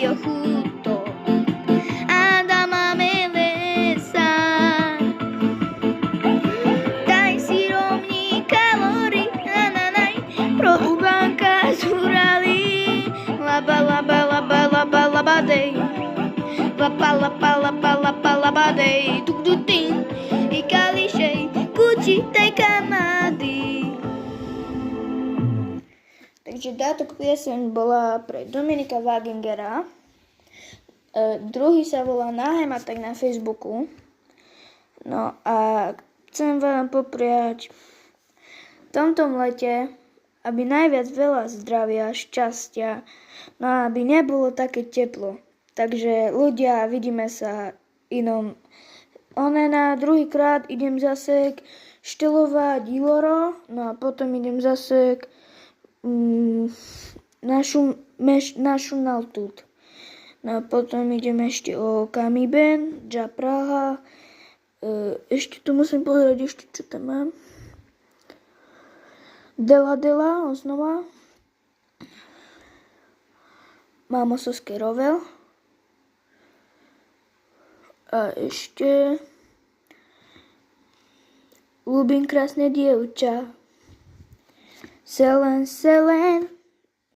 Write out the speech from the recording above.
jo chuto. Adama Melesa. Daj si rovní kalóry, nananaj, pro ubánka zúrali. Laba, laba, laba, laba, laba, dej. Lapa, lapa, lapa, lapa, laba, dej. Tuk, tuk, ting. I kališej, kuči, tej kamady. Takže táto pieseň bola pre Dominika Wagingera. Druhý sa volá Náhema tak na Facebooku. No a chcem vám popriať v tomto lete, aby najviac veľa zdravia, šťastia, no a aby nebolo také teplo. Takže ľudia, vidíme sa inom. Na druhýkrát idem zase štelovať Iloro, no a potom idem zase našu Naltut. No a potom idem ešte o Kamiben, Ja Praha. Ešte tu musím pozrieť, ešte čo tam mám. Dela znova. Mámosovské Rovel. A ešte ľúbim krásne dievča. Selen,